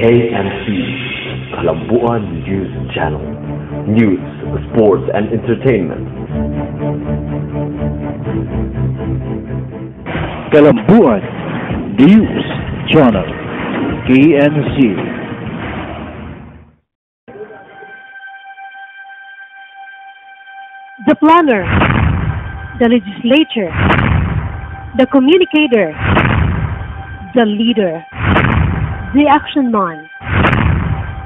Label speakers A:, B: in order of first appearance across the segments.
A: KMC, Kalambuan News Channel. News, sports, and entertainment.
B: Kalambuan News Channel, KMC.
C: The planner, the legislator, the communicator, the leader, the action man.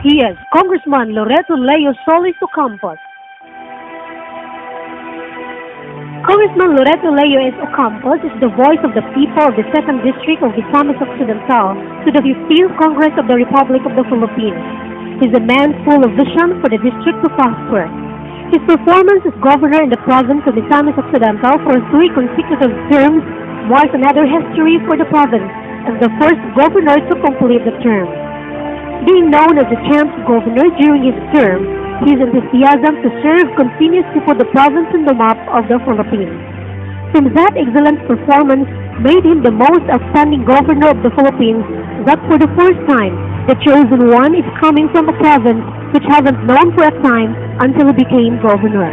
C: He is Congressman Loreto Leo Solis Ocampos. Congressman Loreto Leo S. Ocampos is the voice of the people of the 2nd District of Misamis Occidental to the 15th Congress of the Republic of the Philippines. He is a man full of vision for the district to prosper. His performance as governor in the province of Misamis Occidental for 3 consecutive terms marks another history for the province and the first governor to complete the term. Being known as the chance governor during his term, his enthusiasm to serve continues to put the province on the map of the Philippines. From that excellent performance made him the most outstanding governor of the Philippines that for the first time, the chosen one is coming from a province which hasn't known for a time until he became governor.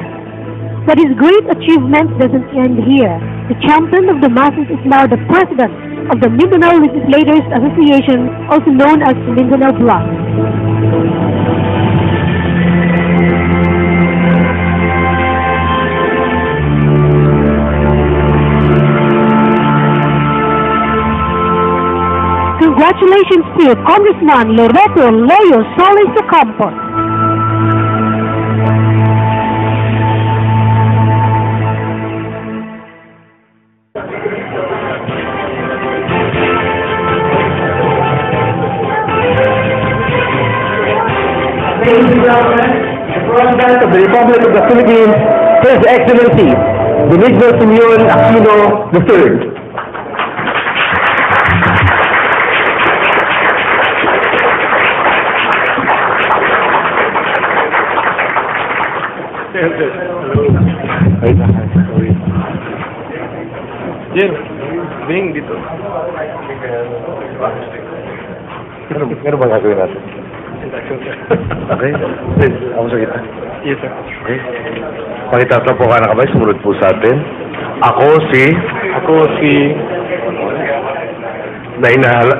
C: But his great achievement doesn't end here. The champion of the masses is now the president of the Mindanao Legislators Association, also known as Mindanao Bloc. Congratulations to Congressman Loreto Leo Solis Ocampos.
D: Ladies and gentlemen, the President of the Republic of the Philippines, His Excellency, Benigno Simeon Aquino III.
E: Jen, Bing dito.
D: Ano ba gagawin natin? Okay. Ako sa kita.
E: Yes, sir.
D: Okay. Pakitata po ka na kamay, sumunod po sa atin. Ako si na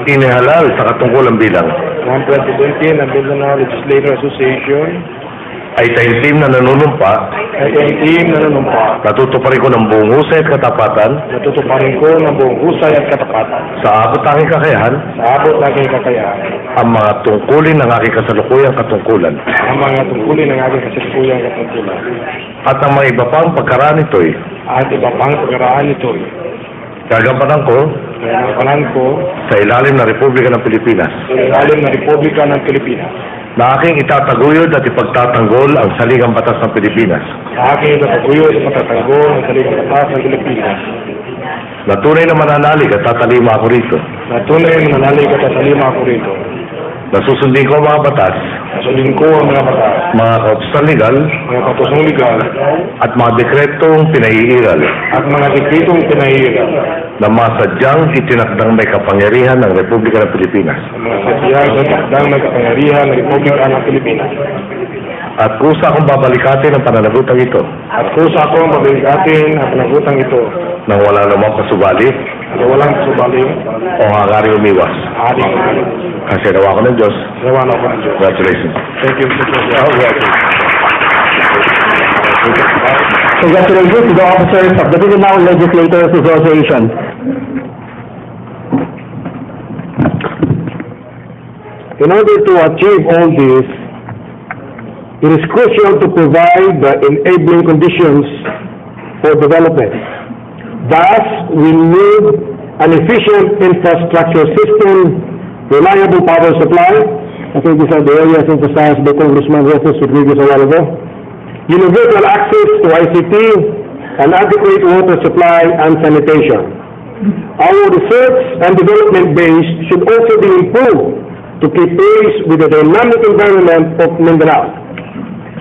D: inihalal sa katungkulan bilang
E: Ang Presidente ng Mindanao Legislator Association
D: ay taimtim na nanunumpa, natutuparin ko ng buong husay at katapatan sa abot ng aking kakayahan ang mga tungkulin ng aking kasalukuyang katungkulan at ang mga iba pang pagkaraan ito'y gagampanan ko sa ilalim ng Republika ng Pilipinas na aking itataguyod at ipagtatanggol ang saligang batas ng Pilipinas. Na tunay na mananalig at tatalima ako rito. Na susundin ko ang mga batas, mga kautusan legal, at mga dekretong pinaiiral, na masadyang itinakdang may kapangyarihan ng Republika ng Pilipinas. At kusa akong babalikatin ang pananagutan ito. Nang wala namang pasubali, o hangari umiwas. Kasi nawa ko ng Diyos. Congratulations.
E: Thank you, Mr. President.
D: Congratulations to the officers of the Mindanao Legislators Association. In order to achieve all this, it is crucial to provide the enabling conditions for development. Thus, we need an efficient infrastructure system, reliable power supply. I think these are the areas emphasized by Congressman Jesus Rodriguez a while ago. Universal access to ICT and adequate water supply and sanitation. Our research and development base should also be improved to keep pace with the dynamic environment of Mindanao.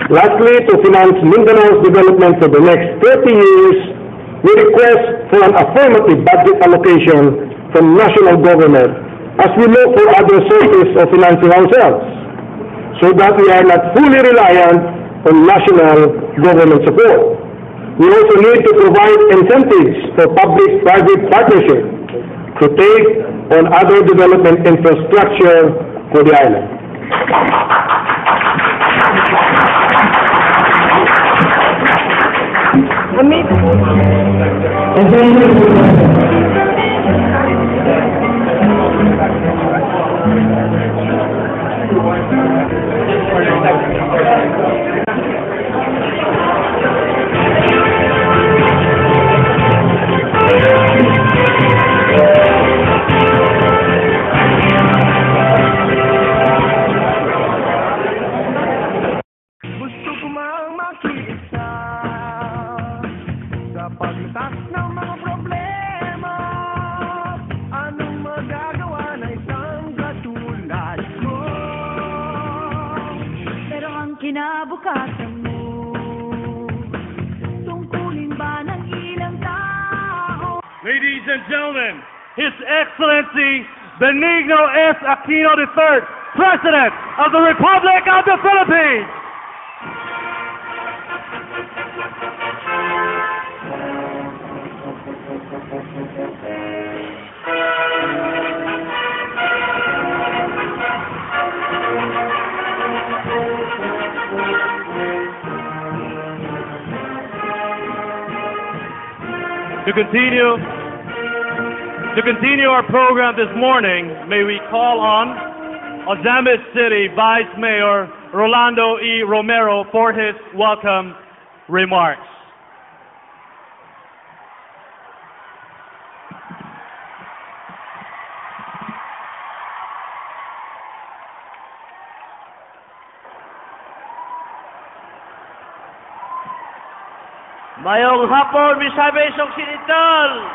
D: Lastly, to finance Mindanao's development for the next 30 years, we request for an affirmative budget allocation from national government as we look for other sources of financing ourselves, so that we are not fully reliant on national government support. We also need to provide incentives for public-private partnership to take on other development infrastructure for the island.
F: Gusto ko mang makita sa paglutas ng mga problema. Anong magagawa na isang katulad mo?
G: Pero ang kinabukasan mo, tungkulin ba ng ilang tao?
H: Ladies and gentlemen, His Excellency Benigno S. Aquino III, President of the Republic of the Philippines. To continue our program this morning, may we call on Ozamiz City Vice Mayor Rolando E. Romero for his welcome remarks.
I: Mayong hapon, Misamis Occidental!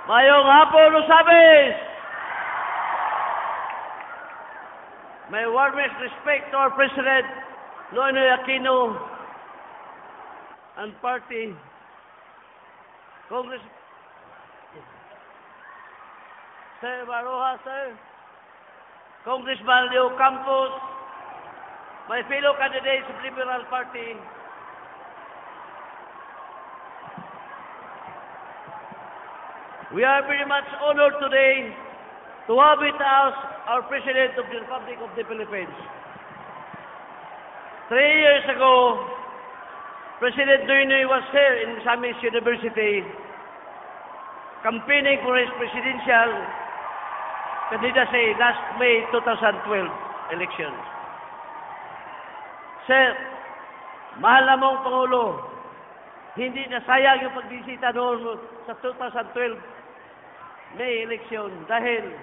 I: Mayong hapon, Misamis! My warmest respect to our President, Noynoy Aquino, and party, Congress... Sir Baroja, sir, Congressman Leo Campos, my fellow candidates of Liberal Party, we are very much honored today to have with us our President of the Republic of the Philippines. 3 years ago, President Noynoy was here in Misamis University campaigning for his presidential candidacy last May 2012 elections. Sir, mahal na mong Pangulo, hindi na sayang yung pagbisita noon sa 2012 May election dahil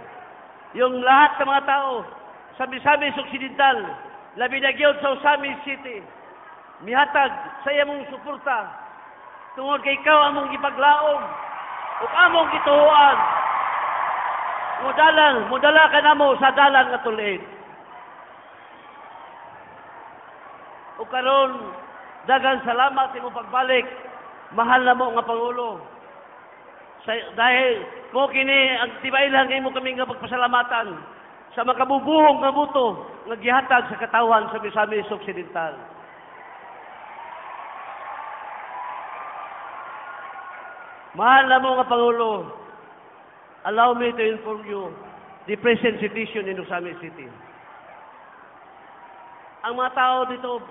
I: yung lahat ng mga tao sa Misamis Occidental, labi na gyud sa Osamis City, mihatag sa iyang suporta tungod kay ikaw among gipaglaom ug among gituhuan. Mudala ka namo sa dalan nga tulid. O karon, dagang salamat sa imong pagbalik. Mahal na mo nga Pangulo. Dahil mo kini ang tibailan nga imo kami nga pagpasalamatan sa makabubuhong nga buto nga gihatag sa katawan sa Misamis Occidental. Mahal na mo nga Pangulo. Allow me to inform you the present situation in Osamis City. Ang mga tao dito,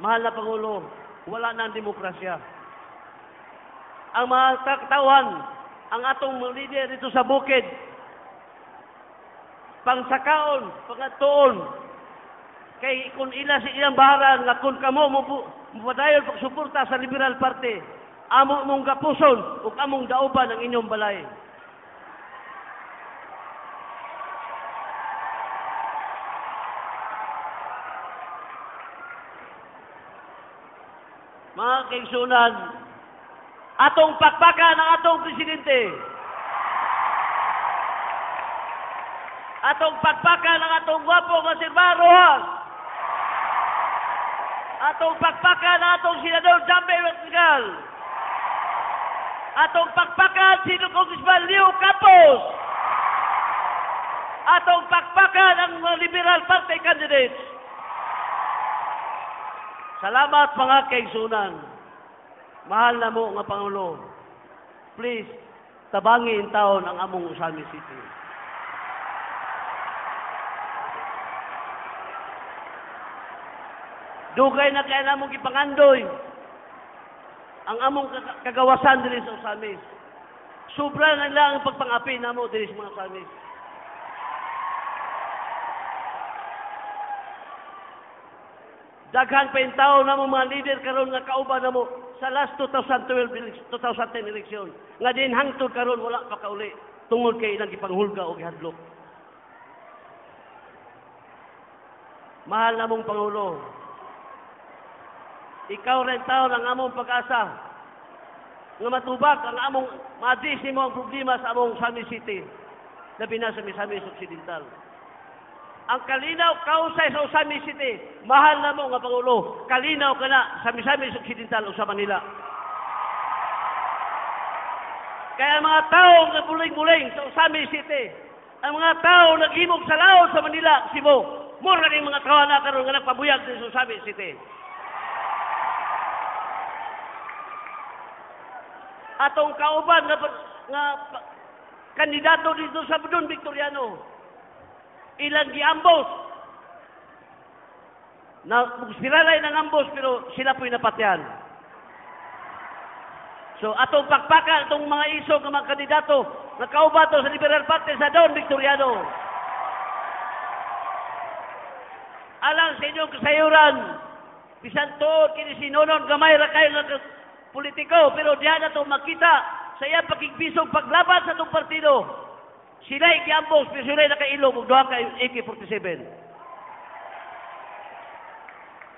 I: mahal na Pangulo, wala na ang demokrasya. Ang mga katawan, ang atong leader dito sa bukid, pangsakaon, pangatuon, kay kung ila si ilang baharan, nga kung kamo mupadayon pagsuporta sa Liberal Party, amo mong kapuson, ug among dauban ang inyong balay. Mga kaigsunan, atong pakpakan ang atong presidente. Atong pakpakan ang atong gwapo nga si Rojas. Atong pakpakan ang atong senador Jambe Rosgal. Atong pakpakan si Congressman Leo Campos. Atong pakpakan ang mga Liberal Party candidates. Salamat mga kaigsunan. Mahal na mo nga Pangulo. Please, tabangin taon ang among Usami City. Dugay na kaya namong ipangandoy ang among kagawasan diri sa Usamis. Sobra na lang ang pagpangapi namo diri sa mga Usamis. Daghan pa yung tao na mga leader karon nga kauban na mo sa last 2010 eleksyon. Nga din hangtod karon wala pa kauli tungod kay ilang ipanghulga o gihadlok. Mahal na mong Pangulo, ikaw rin tao ng among pag-asa nga matubag ang among ma-address mo ang problema sa among Sami City labi na sa Misamis Occidental. Ang kalinaw kausay sa Usami City, mahal na mo nga Pangulo, kalinaw ka na sa Misamis Occidental o sa Manila. Kaya ang mga tao nga buling-buling sa Usami City, ang mga tao naghimog sa laot sa Manila, Cebu, mura rin mga tao na karoon nga nagpabuyag sa Usami City. Atong kauban nga kandidato dito sa Budon Victoriano, ilang giambos. Siralay ng ambos pero sila po'y napatyan. So atong pakpakan itong mga isog ng mga kandidato na kaubato sa Liberal Party sa Don Victoriano. Alang sa inyong kasayuran, bisan to kinisinunon gamay ra kayo ng politiko pero diyan na ito makita sa iyang pakigbisog paglaban sa itong partido. Sila'y giambos, pero sila'y nakailog og duha ka AK-47.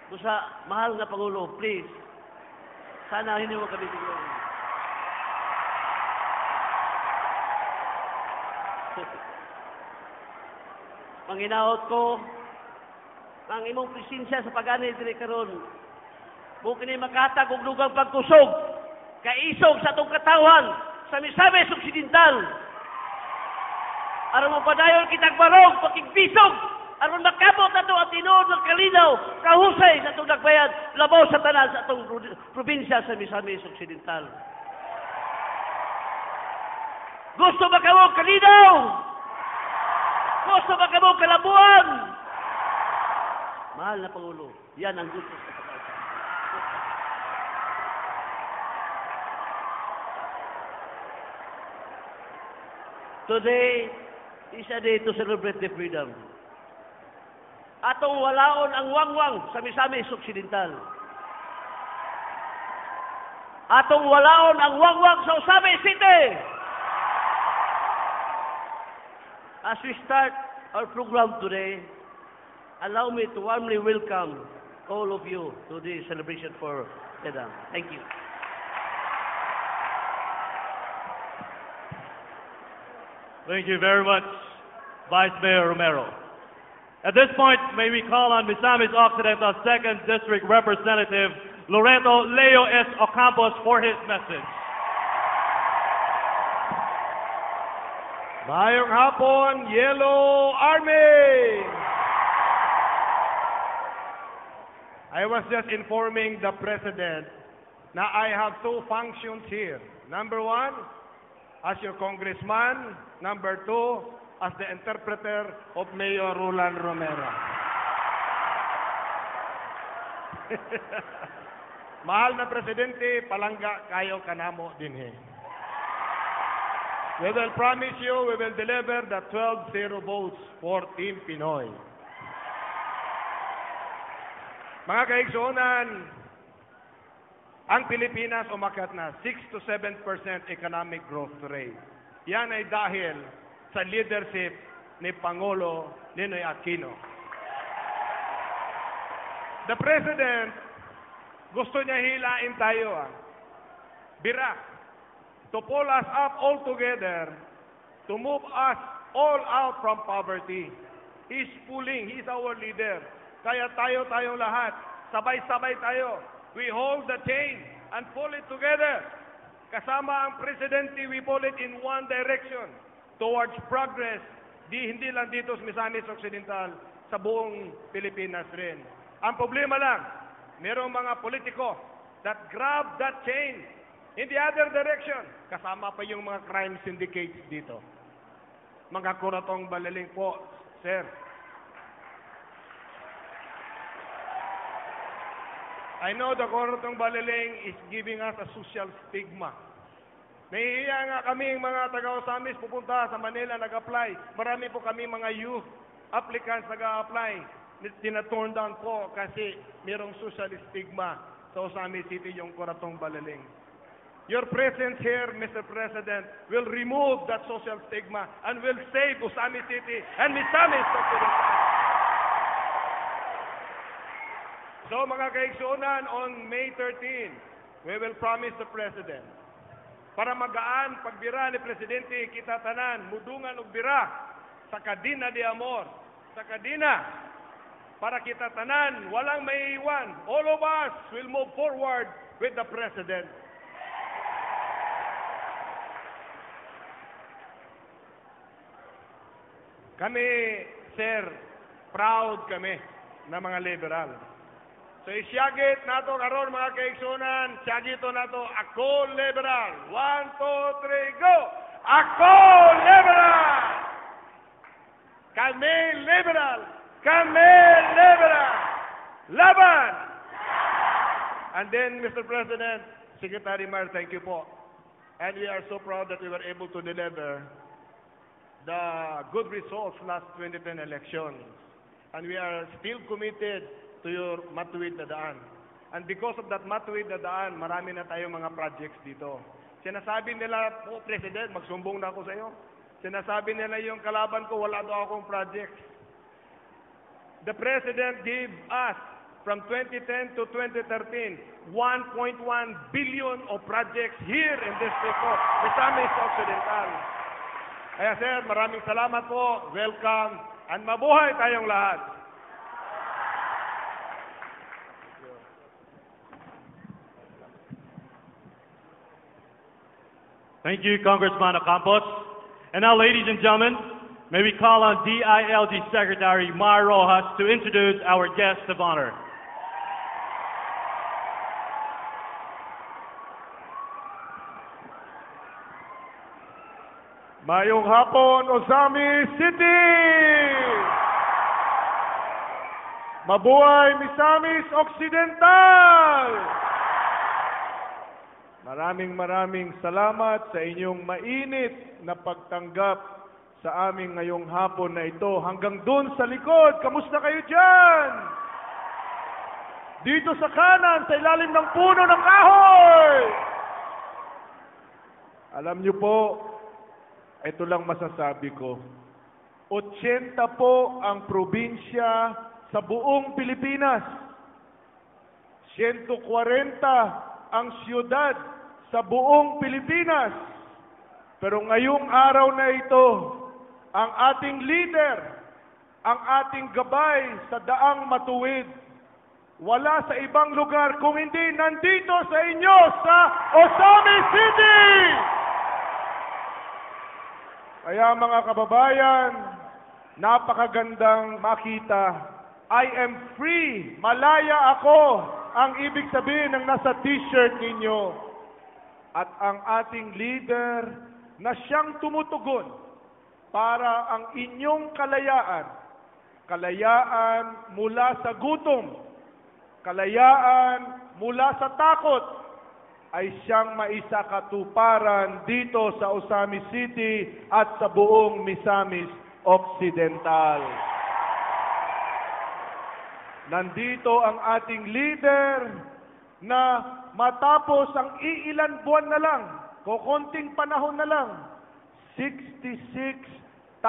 I: Busa, mahal na Pangulo, please, sana hindi mo kami tignan. Manginaot ko, ang imong presensya sa pag-anay dire karon, bukin ni makatag og lugang pagkusog, kaisog sa itong katawan, sa Misamis Occidental. Aron mo padayon kitang barong, pakigbisog, aron makabot na ito at tinuod ng kalinaw, kahusay sa itong nagbayan, labaw sa tanan sa itong probinsya sa Misamis Occidental. Gusto ba ka mo kalinaw? Gusto ba ka mo kalabuan? Mahal na Pangulo, yan ang gusto sa pagkakasama. Today is a day to celebrate the freedom. Atong walaon ang wangwang sa Misamis Occidental. Atong walaon ang wangwang sa Usami City. As we start our program today, allow me to warmly welcome all of you to this celebration for Freedom. Thank you.
H: Thank you very much, Vice Mayor Romero. At this point, may we call on Misamis Occidental 2nd District Representative Loreto Leo S. Ocampos for his message.
E: Mayong hapon, Yellow Army! I was just informing the President na I have two functions here. Number one, as your congressman. Number two, as the interpreter of Mayor Roland Romero. Mahal na Presidente, palangga kayo kanamo dinhi. We will promise you, we will deliver the 12-0 votes for Team Pinoy. Mga kaigsunan, ang Pilipinas umakyat na 6 to 7% economic growth rate. Yan ay dahil sa leadership ni Pangulo Ninoy Aquino. The President, gusto niya hilain tayo. Bira. To pull us up all together, to move us all out from poverty. He's pulling, he's our leader. Kaya tayong lahat, sabay-sabay tayo. We hold the chain and pull it together. kasama ang Presidente, we pull it in one direction towards progress, hindi lang dito sa Misamis Occidental, sa buong Pilipinas rin. Ang problema lang, merong mga politiko that grab that chain in the other direction. Kasama pa yung mga crime syndicates dito. Mga kuratong balaling po, sir. I know the kuratong balaling is giving us a social stigma. Nahihiya nga kami mga taga-Osamis pupunta sa Manila nag-apply. Marami po kami mga youth applicants nag-apply. Tina-turn down po kasi mayroong social stigma sa Osamis City yung kuratong balaling. Your presence here, Mr. President, will remove that social stigma and will save Osamis City and Misamis Occidental. So mga kaigsunan, on May 13, we will promise the President, para magaan pagbira ni Presidente, kita tanan, mudungan og bira sa Kadina de Amor, sa Kadina, para kita tanan, walang maiiwan. All of us will move forward with the President. Kami, sir, proud kami na mga liberal. So isyagit nato karon mga kaigsunan, syagito nato ako liberal. 1, 2, 3, go! Ako liberal! Kami liberal! Kami liberal! Laban! And then, Mr. President, Secretary Mar, thank you po. And we are so proud that we were able to deliver the good results last 2010 elections. And we are still committed to your matuwid na daan. And because of that matuwid na daan, marami na tayong mga projects dito. Sinasabi nila, oh, President, magsumbong na ako sa iyo. Sinasabi nila yung kalaban ko, wala daw akong projects. The President gave us, from 2010 to 2013, 1.1 billion of projects here in this District, Misamis Occidental. Kaya sir, maraming salamat po, welcome, and mabuhay tayong lahat.
H: Thank you, Congressman Ocampos. And now, ladies and gentlemen, may we call on DILG Secretary Mar Rojas to introduce our guest of honor.
E: Mayong hapon, Osamis City! Mabuhay, Misamis Occidental! Maraming salamat sa inyong mainit na pagtanggap sa aming ngayong hapon na ito. Hanggang dun sa likod, kamusta kayo dyan? Dito sa kanan, sa ilalim ng puno ng kahoy! Alam niyo po, ito lang masasabi ko. 80 po ang probinsya sa buong Pilipinas. 140 ang siyudad sa buong Pilipinas. Pero ngayong araw na ito, ang ating leader, ang ating gabay sa daang matuwid, wala sa ibang lugar kung hindi nandito sa inyo sa Osamis City! Kaya mga kababayan, napakagandang makita. I am free, malaya ako, ang ibig sabihin ng nasa t-shirt ninyo. At ang ating leader na siyang tumutugon para ang inyong kalayaan, kalayaan mula sa gutom, kalayaan mula sa takot, ay siyang maisakatuparan dito sa Osamis City at sa buong Misamis Occidental. Nandito ang ating leader na matapos ang iilan buwan na lang, kukunting panahon na lang, 66,000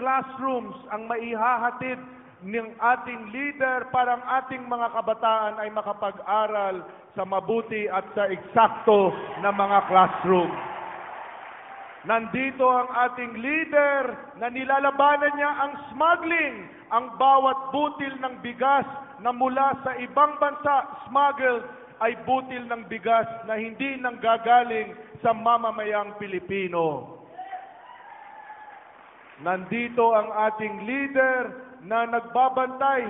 E: classrooms ang maihahatid ng ating leader para ang ating mga kabataan ay makapag-aral sa mabuti at sa eksakto na mga classroom. Nandito ang ating leader na nilalabanan niya ang smuggling, ang bawat butil ng bigas na mula sa ibang bansa, smuggled ay butil ng bigas na hindi nanggagaling sa mamamayang Pilipino. Nandito ang ating leader na nagbabantay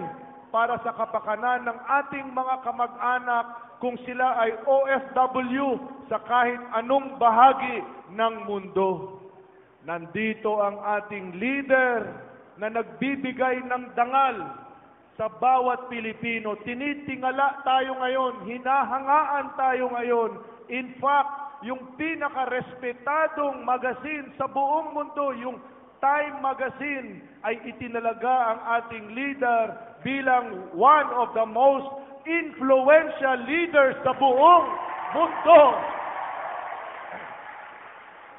E: para sa kapakanan ng ating mga kamag-anak kung sila ay OFW sa kahit anong bahagi ng mundo. Nandito ang ating leader na nagbibigay ng dangal sa bawat Pilipino. Tinitingala tayo ngayon, hinahangaan tayo ngayon. In fact, yung pinaka-respetadong magazine sa buong mundo, yung Time Magazine, ay itinalaga ang ating leader bilang one of the most influential leaders sa buong mundo.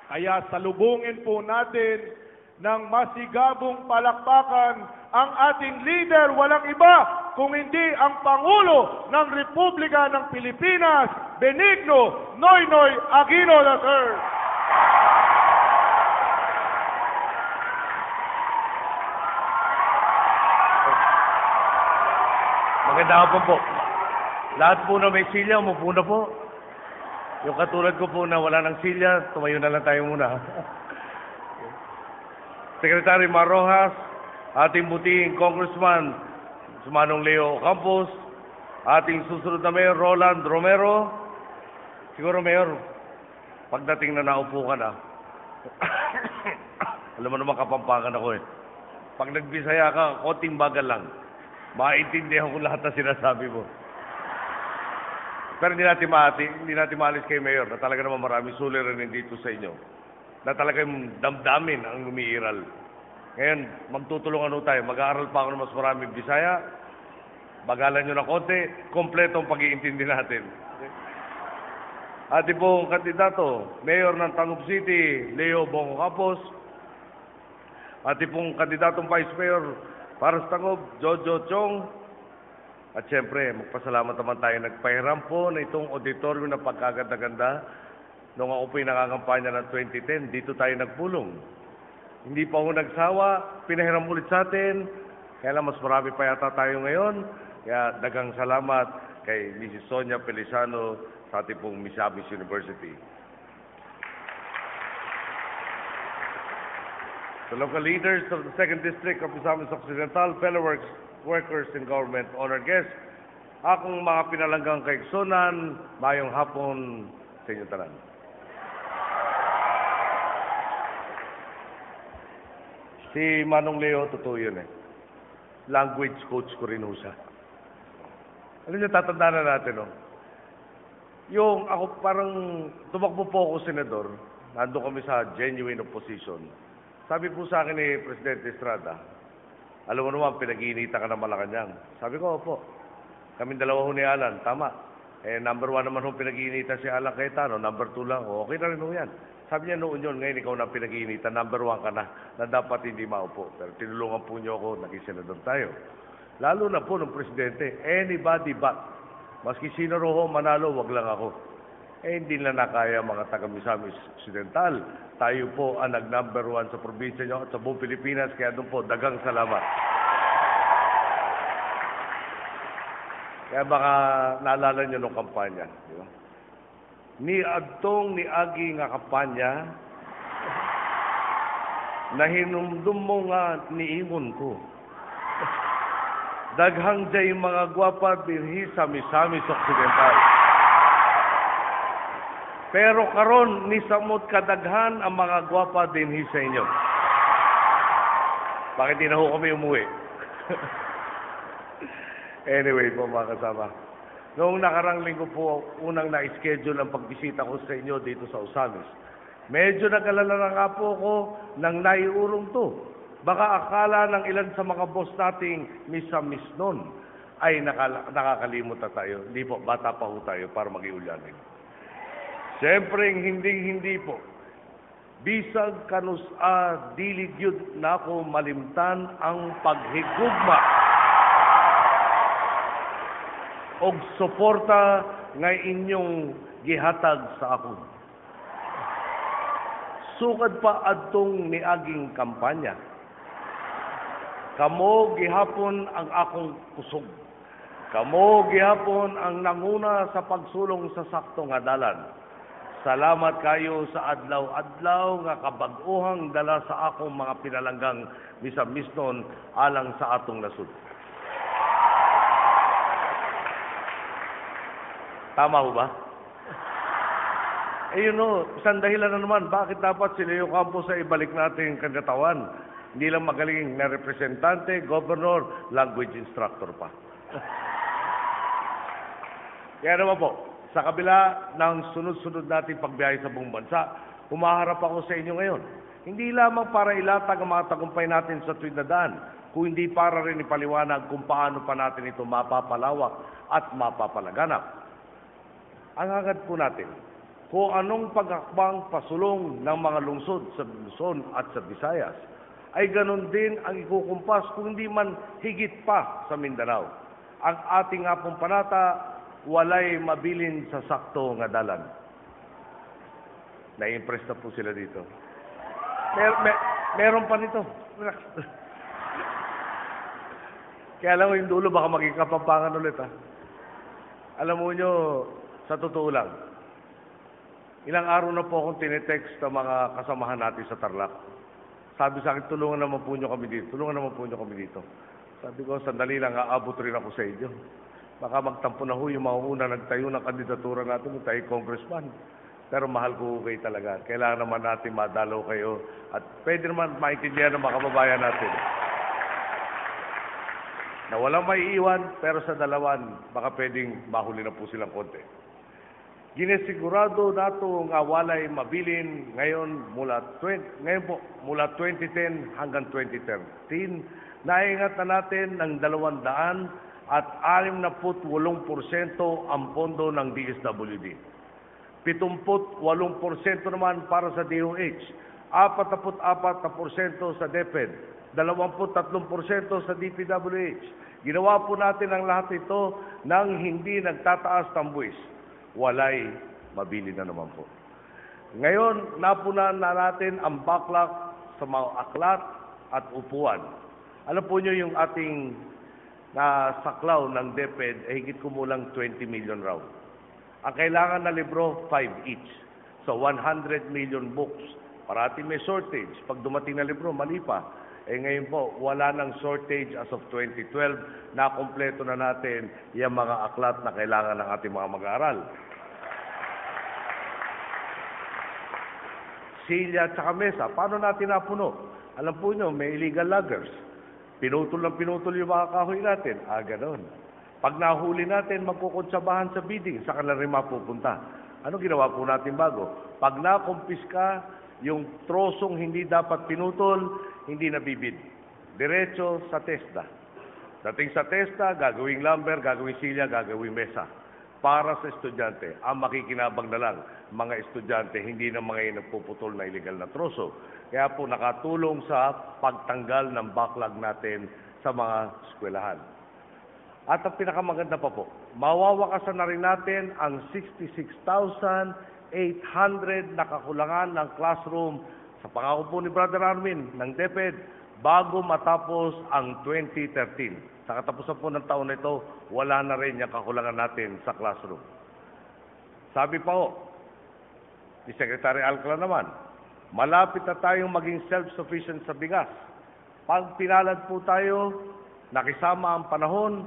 E: Kaya salubungin po natin ng masigabong palakpakan ang ating leader, walang iba kung hindi ang Pangulo ng Republika ng Pilipinas, Benigno Noynoy Aquino III.
J: Maganda hapon po. Lahat po na may silya, umupo na po. Yung katulad ko po na wala ng silya, tumayo na lang tayo muna. Secretary Mar Rojas, ating buting Congressman Manong Leo Campos, ating susunod na Mayor Roland Romero. Siguro Mayor, pagdating na naupo ka na, alam mo naman kapampangan ako eh. Pag nagbisaya ka, konting bagal lang. Maintindihan ko lahat na sinasabi mo. Pero hindi natin maalis kay Mayor na talaga naman maraming suliranin dito sa inyo. Na talagang damdamin ang umiiral. Ngayon, magtutulungan tayo. Mag-aaral pa ako ng mas maraming Bisaya. Bagalan nyo na konti. Kompleto ang pag-iintindi natin. Ating pong kandidato, Mayor ng Tangub City, Leo Bongo Campos. Ating pong kandidatong Vice Mayor para sa Tangub, Jojo Chong. At siyempre, magpasalamat naman tayo. Nagpahiram po na itong auditorium na pagkaganda-ganda. Noong ako po'y nangangampanya ng 2010, dito tayo nagpulong. Hindi pa ako nagsawa, pinahiram ulit sa atin. Kaya lang mas marami pa yata tayo ngayon. Kaya dagang salamat kay Mrs. Sonia Feliciano sa ating pong Misamis University. The local leaders of the 2nd District of Misamis Occidental, fellow workers in government, honored guests, akong mga pinalanggang kaigsunan, mayong hapon sa inyong tanan. Si Manong Leo, totoo yun eh. Language coach ko rin ho siya. Alam niyo, tatandaan na natin, no? Yung ako parang tumakbo po ako senador, nandun kami sa genuine opposition. Sabi po sa akin ni Presidente Estrada, alam mo naman, pinag-iinita ka ng Malacanang. Sabi ko, opo. Kaming dalawa ho ni Alan, tama. Eh, number 1 naman ho pinag-iinita si Alan Cayetano, number 2 lang. Okay na rin ho yan. Sabi niya noon yun, ngayon ikaw na pinag-iinita, number 1 ka na dapat hindi maupo. Pero tinulungan po niyo ako, naging senador tayo. Lalo na po ng Presidente, anybody but. Maski sino ho manalo, wag lang ako. Eh, hindi na nakaya mga taga-Misamis Occidental. Tayo po ang nag-number 1 sa probinsya niyo at sa buong Pilipinas, kaya doon po, dagang salamat. Kaya baka naalala niyo nung kampanya, di ba? Ni adtong ni agi nga kampanya, nahinumdum mo nga niingon ko. Daghang jay mga gwapa dinhi sa Misamis Occidental. Pero karon ni samot kadaghan ang mga gwapa dinhi sa inyo. Bakit di na ho kami umuwi? Anyway po mga kasama. Noong nakarang linggo po, unang na-schedule ang pagbisita ko sa inyo dito sa Osamis. Medyo nag-alala na nga po ako nang naiurong to. Baka akala ng ilan sa mga boss nating misamis nun ay nakakalimot na tayo. Hindi po, bata pa ho tayo para mag-iulyanin. Siyempre, hindi po. Bisag kanus dilig yun na ako malimtan ang paghigugma og suporta nga inyong gihatag sa ako. Sukad pa adtong niaging kampanya. Kamo gihapon ang akong kusog. Kamo gihapon ang nanguna sa pagsulong sa saktong nga dalan. Salamat kayo sa adlaw-adlaw nga kabag-ohang dala sa akong mga pinalanggang misamisnon alang sa atong nasud. Tama ho ba? Ayun o, isang dahilan na naman, bakit dapat si Leo Campos ay ibalik natin yung kagatawan? Hindi lang magaling na representante, governor, language instructor pa. Kaya naman po, sa kabila ng sunod-sunod nating pagbiyahe sa buong bansa, humaharap ako sa inyo ngayon. Hindi lamang para ilatag ang mga tagumpay natin sa tuwid na daan, kung hindi para rin ipaliwanag kung paano pa natin ito mapapalawak at mapapalaganap. Ang hangad po natin, kung anong paghakbang pasulong ng mga lungsod sa Luzon at sa Visayas, ay ganun din ang ikukumpas kung hindi man higit pa sa Mindanao. Ang ating nga pong panata, walay mabilin sa sakto nga dalan. Na-impress na po sila dito. Meron pa nito. Kaya alam mo, yung dulo baka maging kapampangan ulit, ha? Alam mo nyo, sa totoo lang, ilang araw na po akong tinetext sa mga kasamahan natin sa Tarlac. Sabi sa akin, tulungan naman po nyo kami dito. Tulungan naman po nyo kami dito. Sabi ko, sandali lang, aabot rin ako sa inyo. Baka magtampo na ho yung mga una nagtayo ng kandidatura natin, tayo congressman. Pero mahal ko kayo talaga. Kailangan naman natin madalaw kayo. At pwede naman maintindihan ng mga kababayan natin. Na walang maiiwan, pero sa dalawan, baka pwedeng mahuli na po silang konti. Ginesigurado nato nga walay mabilin ngayon mula 2010 hanggang 2013. Naingat na natin ng 200 at 68% ang pondo ng DSWD. 78% naman para sa DOH, 44% sa DepEd, 23% sa DPWH. Ginawa po natin ang lahat ito nang hindi nagtataas ng buwis. Walay mabili na naman po. Ngayon, napunan na natin ang backlog sa mga aklat at upuan. Alam po nyo yung ating na saklaw ng DepEd ay higit kumulang 20 million raw. Ang kailangan na libro, 5 each. So 100 million books. Parati may shortage. Pag dumating na libro, mali pa. Ngayon po, wala nang shortage as of 2012. Nakompleto na natin yung mga aklat na kailangan ng ating mga mag-aaral. Silya at saka mesa, paano natin napuno? Alam po nyo, may illegal loggers. Pinutol yung mga kahoy natin. Ganon. Pag nahuli natin, magkukutsabahan sa bidding, sa kanila rin mapupunta. Ano ginawa po natin bago? Pag nakumpiska, yung trosong hindi dapat pinutol, hindi nabibid. Diretso sa TESDA. Dating sa TESDA, gagawing lumber, gagawing silya, gagawing mesa. Para sa estudyante, ang makikinabang na lang, mga estudyante, hindi na mga nagpuputol na illegal na troso. Kaya po nakatulong sa pagtanggal ng backlog natin sa mga eskwelahan. At ang pinakamaganda pa po, mawawakasan na rin natin ang 66,800 na kakulangan ng classroom sa pangako po ni Brother Armin ng DepEd bago matapos ang 2013. Sa katapusan po ng taon na ito, wala na rin yung kakulangan natin sa classroom. Sabi pa ho, ni Secretary Alcala naman, malapit na tayong maging self-sufficient sa bigas. Pag pinalad po tayo, nakisama ang panahon,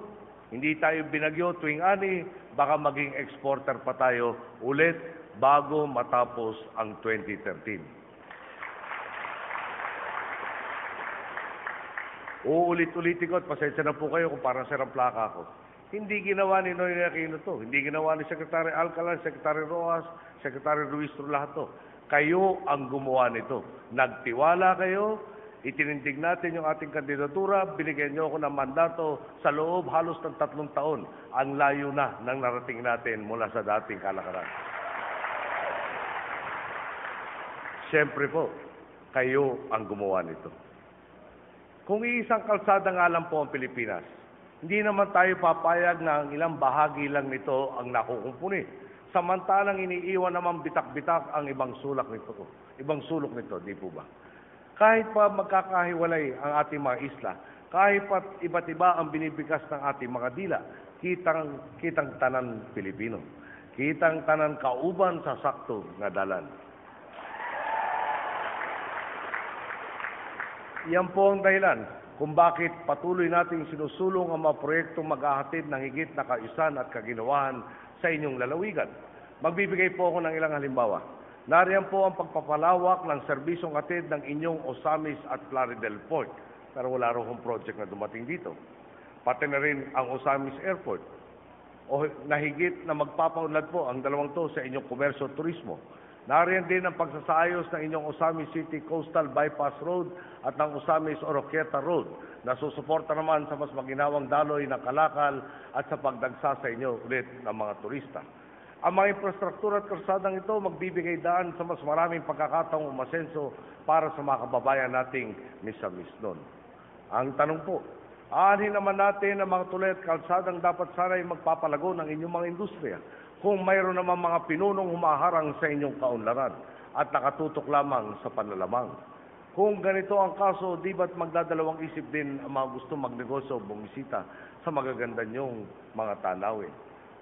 J: hindi tayo binagyo tuwing ani, baka maging exporter pa tayo ulit bago matapos ang 2013. Uulit-ulitin ko at pasensya na po kayo kung parang sirang plaka ko. Hindi ginawa ni Noynoy Aquino to. Hindi ginawa ni Secretary Alcala, Secretary Rojas, Secretary Ruiz lahat to. Kayo ang gumawa nito. Nagtiwala kayo, itinindig natin yung ating kandidatura, binigyan niyo ako ng mandato sa loob halos ng 3 taon. Ang layo na ng narating natin mula sa dating kalakaran. Siyempre po, kayo ang gumawa nito. Kung iisang kalsada nga lang po ang Pilipinas, hindi naman tayo papayag na ang ilang bahagi lang nito ang nakukumpuni. Samantalang iniiwan naman bitak-bitak ang ibang sulok nito. Ibang sulok nito, di po ba? Kahit pa magkakahiwalay ang ating mga isla, kahit pa iba't iba ang binibigkas ng ating mga dila, kitang tanan Pilipino. Kitang tanan kauban sa sakto nga dalan. Yan po ang dahilan kung bakit patuloy nating sinusulong ang mga proyektong maghahatid ng higit na kaayusan at kaginawahan sa inyong lalawigan. Magbibigay po ako ng ilang halimbawa. Nariyan po ang pagpapalawak ng serbisyong hatid ng inyong Osamis at Plaridel Port. Pero wala raw akong project na dumating dito. Pati na rin ang Osamis Airport. O nahigit na magpapaunlad po ang dalawang to sa inyong komersyo at turismo. Nariyan din ang pagsasaayos ng inyong Osamis City Coastal Bypass Road at ng Osamis Oroquieta Road na susuporta naman sa mas maginawang daloy ng kalakal at sa pagdagsa sa inyo ulit ng mga turista. Ang mga infrastruktura at kalsadang ito magbibigay daan sa mas maraming pagkakataong umasenso para sa mga kababayan nating misamis nun. Ang tanong po, aanhin naman natin ang mga tulay at kalsadang dapat sana'y magpapalago ng inyong mga industriya kung mayroon naman mga pinunong humaharang sa inyong kaunlaran at nakatutok lamang sa panlalamang. Kung ganito ang kaso, di ba't magdadalawang isip din ang mga gusto magnegosyo o bumisita sa magaganda niyong mga tanawin?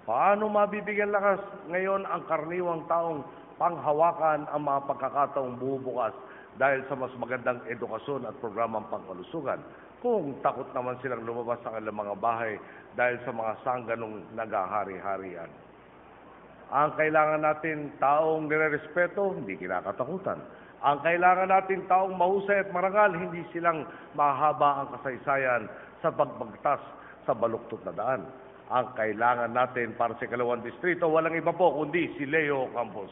J: Paano mabibigyan lakas ngayon ang karaniwang taong panghawakan ang mga pagkakataong bubukas dahil sa mas magandang edukasyon at programang pangkalusugan kung takot naman silang lumabas sa kanilang mga bahay dahil sa mga sangganong nagahari-harian? Ang kailangan natin taong nire-respeto, hindi kinakatakutan. Ang kailangan natin taong mahusay at marangal, hindi silang mahaba ang kasaysayan sa pagbagtas sa baluktot na daan. Ang kailangan natin para sa Ikalawang Distrito, walang iba po kundi si Leo Campos.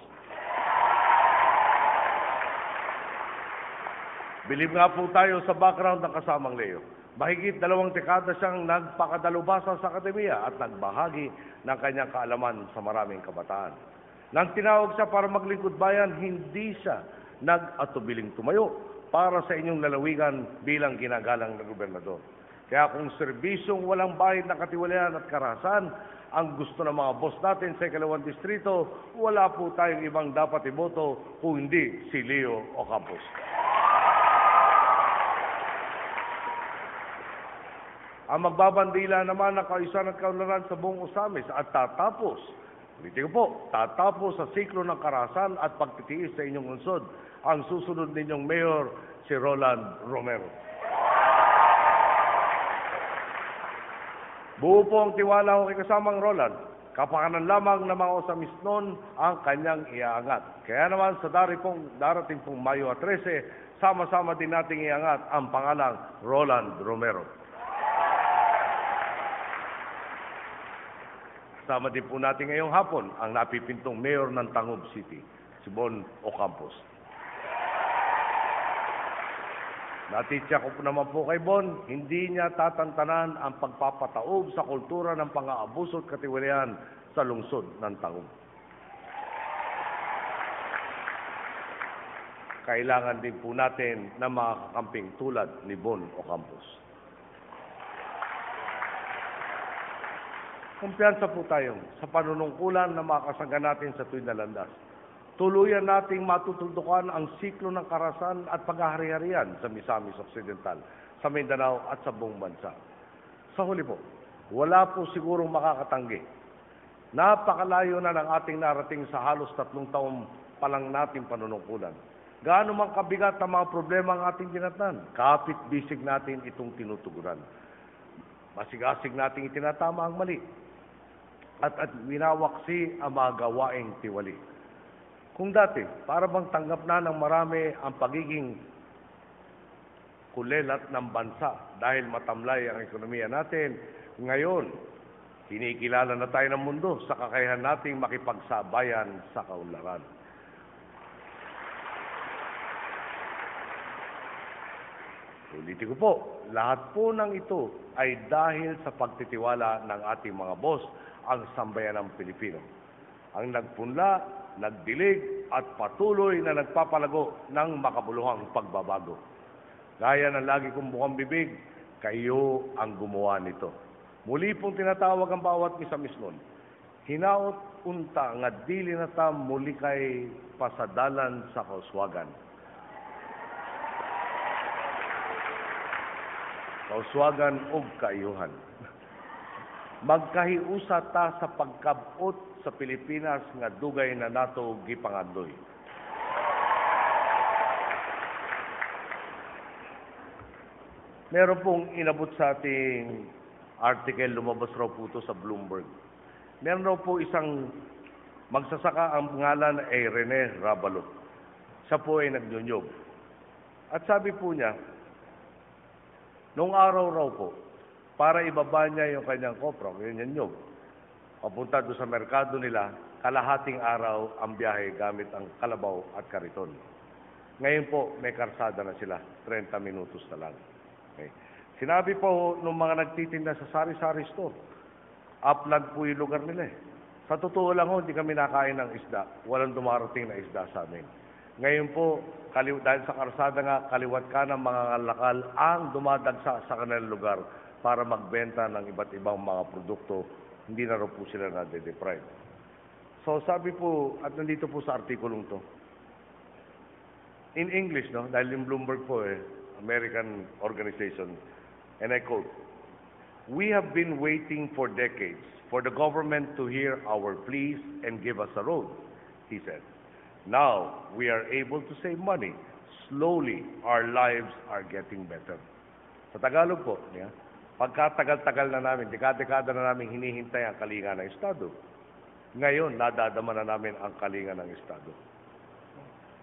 J: Bilib nga po tayo sa background ng kasamang Leo. Mahigit 2 dekada siyang nagpakadalubasa sa akademiya at nagbahagi ng kanyang kaalaman sa maraming kabataan. Nang tinawag siya para maglingkod bayan, hindi siya nag-atubiling tumayo para sa inyong lalawigan bilang ginagalang na gobernador. Kaya kung serbisyong walang bahid na katiwalian at karahasan ang gusto ng mga boss natin sa Ikalawang Distrito, wala po tayong ibang dapat iboto kung hindi si Leo Ocampos. Ang magbabandila naman ng kaayusan at kaunlaran sa buong Osamis at tatapos, ulitin ko po, tatapos sa siklo ng karahasan at pagtitiis sa inyong lungsod, ang susunod ninyong mayor, si Roland Romero. Buo po ang tiwala ko kay kasamang Roland. Kapakanan lamang ng mga Osamis noon ang kanyang iaangat. Kaya naman sa darating pong Mayo 13, sama-sama din nating iangat ang pangalang Roland Romero. Sama din po natin ngayong hapon ang napipintong mayor ng Tangub City, si Bon Ocampos. Natitya ko po naman po kay Bon, hindi niya tatantanan ang pagpapataob sa kultura ng pang-aabuso at katiwalian sa lungsod ng Tangub. Kailangan din po natin ng mga kakamping tulad ni Bon Ocampos. Kumpiyansa po tayo sa panunungkulan na makakasangga natin sa tuwing na landas. Tuluyan nating matutuldukan ang siklo ng karahasan at paghahari-harian sa Misamis Occidental, sa Mindanao at sa buong bansa. Sa huli po, wala po sigurong makakatanggi. Napakalayo na ng ating narating sa halos 3 taon pa lang nating panunungkulan. Gaano man kabigat ang mga problema ang ating dinatnan, kapit-bisig natin itong tinutuguran. Masigasig nating itinatama ang mali. At winawaksi ang mga gawaing tiwali. Kung dati, para bang tanggap na ng marami ang pagiging kulelat ng bansa dahil matamlay ang ekonomiya natin, ngayon, kinikilala na tayo ng mundo sa kakayahan nating makipagsabayan sa kaunlaran. Ulitin ko po, lahat po ng ito ay dahil sa pagtitiwala ng ating mga boss, ang sambayanang Pilipino. Ang nagpunla, nagdilig at patuloy na nagpapalago ng makabuluhang pagbabago. Gaya ng lagi kong bukang bibig, kayo ang gumawa nito. Muli pong tinatawag ang bawat misamis nun. Hinaot unta nga dili na ta muli kay pasadalan sa kauswagan. Kauswagan og kaayuhan. magkahiusa ta sa pagkabot sa Pilipinas nga dugay na nato gipangandoy. Meron pong inabot sa ating article, lumabas raw po ito sa Bloomberg. Meron raw po isang magsasaka, ang ngalan ay Rene Rabalot. Siya po ay nagnyunyog. At sabi po niya, noong araw raw po, para ibaba niya yung kanyang kopra, yung nyunyog, papunta doon sa merkado nila, kalahating araw ang biyahe gamit ang kalabaw at kariton. Ngayon po, may karsada na sila, 30 minutos na lang. Okay. Sinabi po nung mga nagtitinda sa sari-sari store, upland po yung lugar nila eh. Sa totoo lang ho, hindi kami nakain ng isda. Walang dumarating na isda sa amin. Ngayon po, dahil sa karsada nga, kaliwat ka ng mga lakal ang dumadagsa sa kanilang lugar para magbenta ng iba't ibang mga produkto, hindi na raw po sila nade-deprive. So sabi po, at nandito po sa artikulong to, in English, no, dahil yung Bloomberg po American organization, and I quote, "We have been waiting for decades for the government to hear our pleas and give us a road," he said. "Now we are able to save money. Slowly, our lives are getting better." Sa Tagalog po, pagkatagal-tagal na namin, dekada-dekada na namin hinihintay ang kalinga ng Estado. Ngayon, nadadama na namin ang kalinga ng Estado.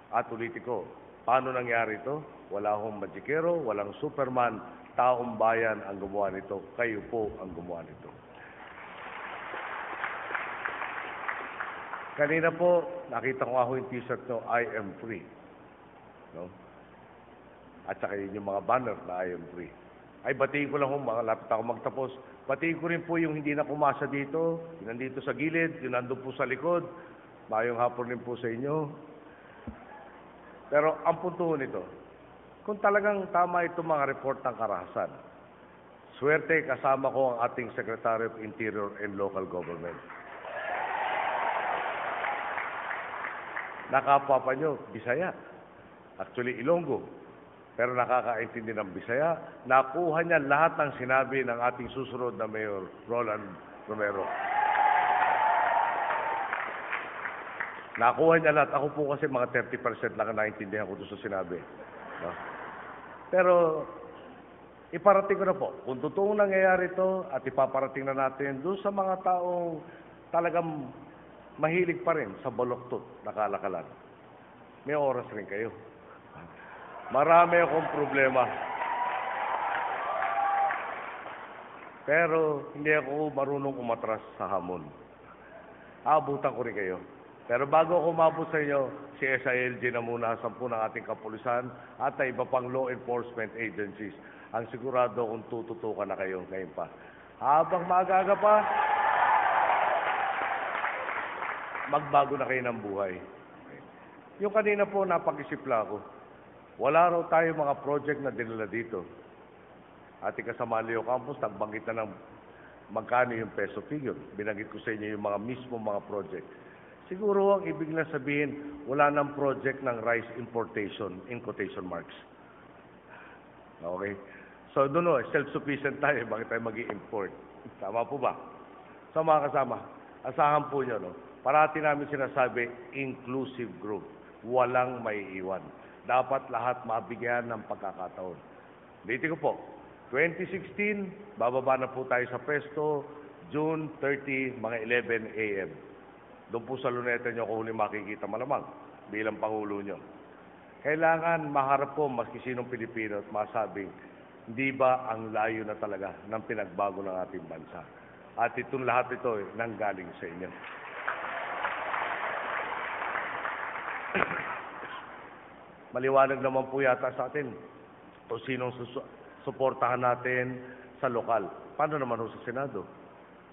J: At ulitin ko, paano nangyari ito? Wala hong magikero, walang Superman, taong bayan ang gumawa nito. Kayo po ang gumawa nito. Kanina po, nakita ko nga yung t-shirt nyo, I am free. No? At saka yun yung mga banner na I am free. Ay, batiin ko lang kung malapit ako magtapos. Batiin ko rin po yung hindi na kumasa dito, yung nandito sa gilid, yung nandun po sa likod. Mayong hapon rin po sa inyo. Pero ang punto nito, kung talagang tama itong mga report ng karahasan, swerte kasama ko ang ating Secretary of Interior and Local Government. Nakapapa nyo, Bisaya. Actually, Ilonggo. Pero nakakaintindi ng Bisaya. Nakuha niya lahat ng sinabi ng ating susunod na Mayor, Roland Romero. Nakuha niya lahat. Ako po kasi mga 30% lang ang naintindihan ko doon sa sinabi. No? Pero, iparating ko na po. Kung totoong nangyayari ito at ipaparating na natin doon sa mga taong talagang mahilig pa rin sa baloktot na kalakalan. May oras rin kayo. Marami akong problema. Pero hindi ako marunong umatras sa hamon. Aabutan ko rin kayo. Pero bago ako umabot sa inyo, si SILG na muna, 10 ng ating kapulisan at iba pang law enforcement agencies. Ang sigurado kung tututukan na kayo ngayon pa. Habang maaga pa, magbago na kayo ng buhay. Yung kanina po, napag-isip lang ako. Wala raw tayo mga project na dinala dito. Ating kasama Leo Campos, nagbanggit na ng magkano yung peso figure. Binanggit ko sa inyo yung mga mismo mga project. Siguro ang ibig na sabihin, wala nang project ng rice importation, in quotation marks. Okay? So doon self-sufficient tayo, bakit tayo mag-i-import? Tama po ba? So mga kasama, asahan po nyo, no? Parati namin sinasabi, inclusive growth. Walang may iwan. Dapat lahat mabigyan ng pagkakataon. Dito ko po, 2016, bababa na po tayo sa pwesto, June 30, mga 11 a.m. Doon po sa luneta nyo kung huli makikita malamang bilang Pangulo nyo. Kailangan maharap po maski sinong Pilipino at masabing, hindi ba ang layo na talaga ng pinagbago ng ating bansa? At itong lahat ito nanggaling sa inyo. Maliwanag naman po yata sa atin o sinong suportahan natin sa lokal. Paano naman ho sa Senado?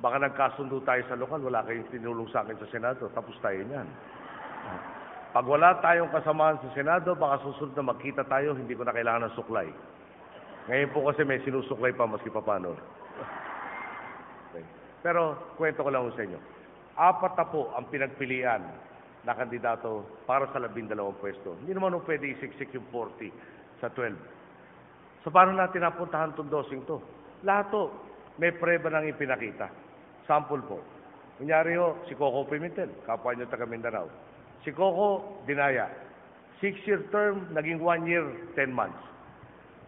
J: Baka nagkasundo tayo sa lokal, wala kayong tinulong sa akin sa Senado, tapos tayo niyan. Pag wala tayong kasamahan sa Senado, baka susunod na magkita tayo, hindi ko na kailangan ng suklay. Ngayon po kasi may sinusuklay pa, maski pa paano. Okay. Pero, kwento ko lang sa inyo. 4 na po ang pinagpilian na kandidato para sa 12 pwesto. Hindi naman pwede isiksik yung 40 sa 12. So, paano natin napuntahan itong dosing to? Lahat to, may preba nang ipinakita. Sample po. Kunyari ho, si Coco Pimentel, kapwa nyo taga Mindanao. Si Coco, dinaya. 6-year term, naging 1 year, 10 months.